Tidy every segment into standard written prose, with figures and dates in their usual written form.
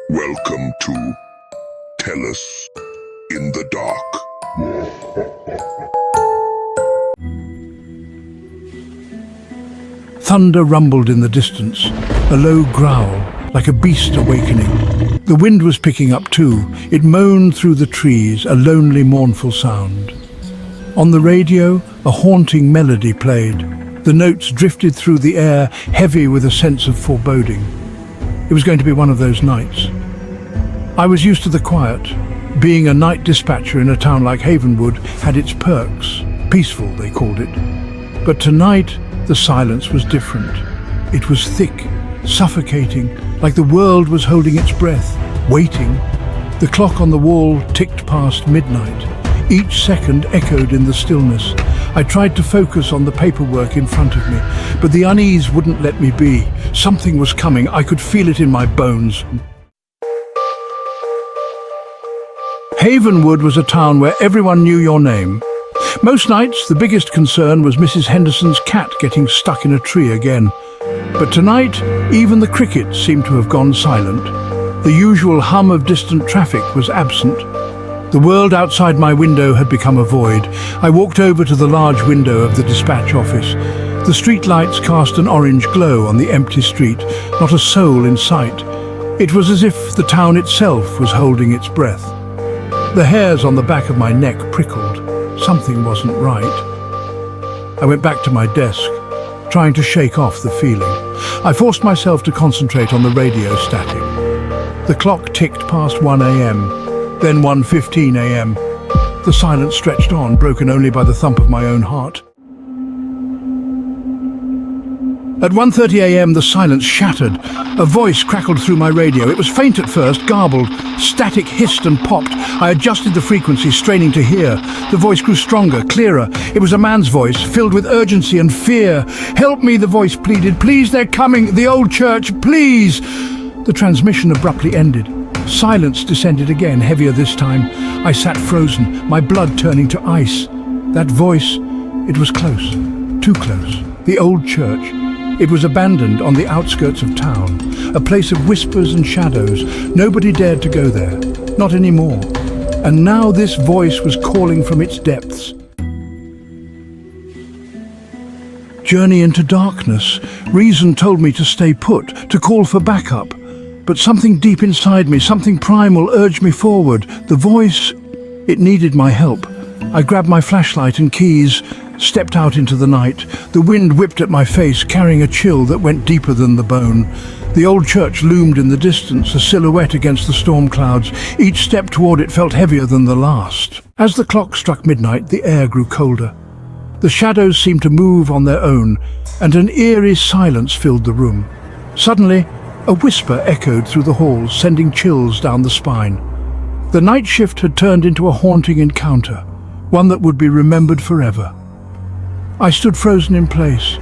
Welcome to Tell Us in the Dark. Thunder rumbled in the distance, a low growl, like a beast awakening. The wind was picking up too. It moaned through the trees, a lonely, mournful sound. On the radio, a haunting melody played. The notes drifted through the air, heavy with a sense of foreboding. It was going to be one of those nights. I was used to the quiet. Being a night dispatcher in a town like Havenwood had its perks. Peaceful, they called it. But tonight, the silence was different. It was thick, suffocating, like the world was holding its breath, waiting. The clock on the wall ticked past midnight. Each second echoed in the stillness. I tried to focus on the paperwork in front of me, but the unease wouldn't let me be. Something was coming. I could feel it in my bones. Havenwood was a town where everyone knew your name. Most nights, the biggest concern was Mrs. Henderson's cat getting stuck in a tree again. But tonight, even the crickets seemed to have gone silent. The usual hum of distant traffic was absent. The world outside my window had become a void. I walked over to the large window of the dispatch office. The street lights cast an orange glow on the empty street, not a soul in sight. It was as if the town itself was holding its breath. The hairs on the back of my neck prickled. Something wasn't right. I went back to my desk, trying to shake off the feeling. I forced myself to concentrate on the radio static. The clock ticked past 1 a.m., then 1:15 a.m. The silence stretched on, broken only by the thump of my own heart. At 1:30 a.m. the silence shattered. A voice crackled through my radio. It was faint at first, garbled. Static hissed and popped. I adjusted the frequency, straining to hear. The voice grew stronger, clearer. It was a man's voice, filled with urgency and fear. "Help me," the voice pleaded. "Please, they're coming. The old church, please." The transmission abruptly ended. Silence descended again, heavier this time. I sat frozen, my blood turning to ice. That voice, it was close, too close. The old church. It was abandoned on the outskirts of town, a place of whispers and shadows. Nobody dared to go there, not anymore. And now this voice was calling from its depths. Journey into darkness. Reason told me to stay put, to call for backup. But something deep inside me, something primal, urged me forward. The voice, it needed my help. I grabbed my flashlight and keys, stepped out into the night. The wind whipped at my face, carrying a chill that went deeper than the bone. The old church loomed in the distance, a silhouette against the storm clouds. Each step toward it felt heavier than the last. As the clock struck midnight, the air grew colder. The shadows seemed to move on their own, and an eerie silence filled the room. Suddenly, a whisper echoed through the halls, sending chills down the spine. The night shift had turned into a haunting encounter, one that would be remembered forever. I stood frozen in place,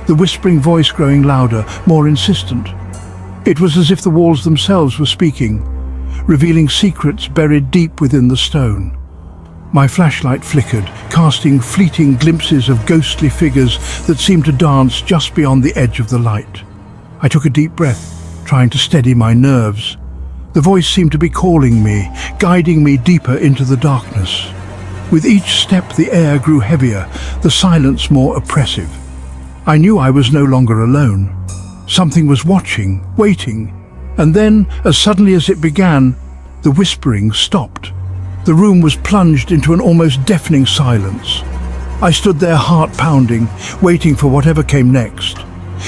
the whispering voice growing louder, more insistent. It was as if the walls themselves were speaking, revealing secrets buried deep within the stone. My flashlight flickered, casting fleeting glimpses of ghostly figures that seemed to dance just beyond the edge of the light. I took a deep breath, trying to steady my nerves. The voice seemed to be calling me, guiding me deeper into the darkness. With each step, the air grew heavier, the silence more oppressive. I knew I was no longer alone. Something was watching, waiting, and then, as suddenly as it began, the whispering stopped. The room was plunged into an almost deafening silence. I stood there, heart pounding, waiting for whatever came next.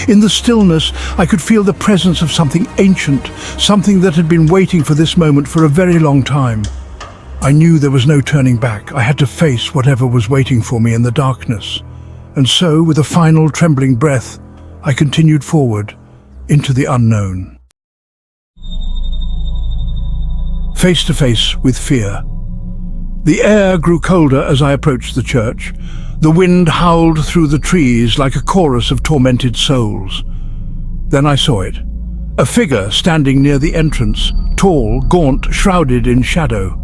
In the stillness, I could feel the presence of something ancient, something that had been waiting for this moment for a very long time. I knew there was no turning back. I had to face whatever was waiting for me in the darkness. And so, with a final trembling breath, I continued forward into the unknown. Face to face with fear. The air grew colder as I approached the church. The wind howled through the trees like a chorus of tormented souls. Then I saw it. A figure standing near the entrance, tall, gaunt, shrouded in shadow.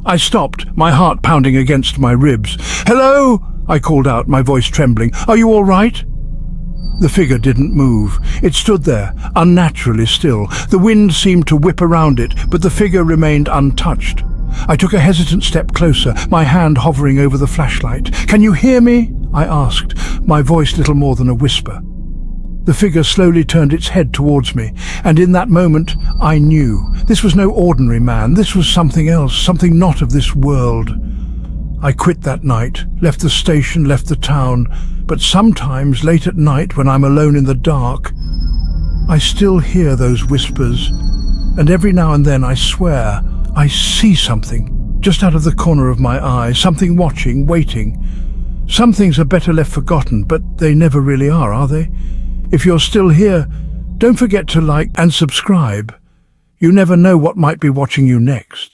I stopped, my heart pounding against my ribs. "Hello?" I called out, my voice trembling. "Are you all right?" The figure didn't move. It stood there, unnaturally still. The wind seemed to whip around it, but the figure remained untouched. I took a hesitant step closer, my hand hovering over the flashlight. "Can you hear me?" I asked, my voice little more than a whisper. The figure slowly turned its head towards me, and in that moment I knew. This was no ordinary man. This was something else, something not of this world. I quit that night, left the station, left the town, but sometimes late at night when I'm alone in the dark, I still hear those whispers, and every now and then I swear I see something just out of the corner of my eye, something watching, waiting. Some things are better left forgotten, but they never really are they? If you're still here, don't forget to like and subscribe. You never know what might be watching you next.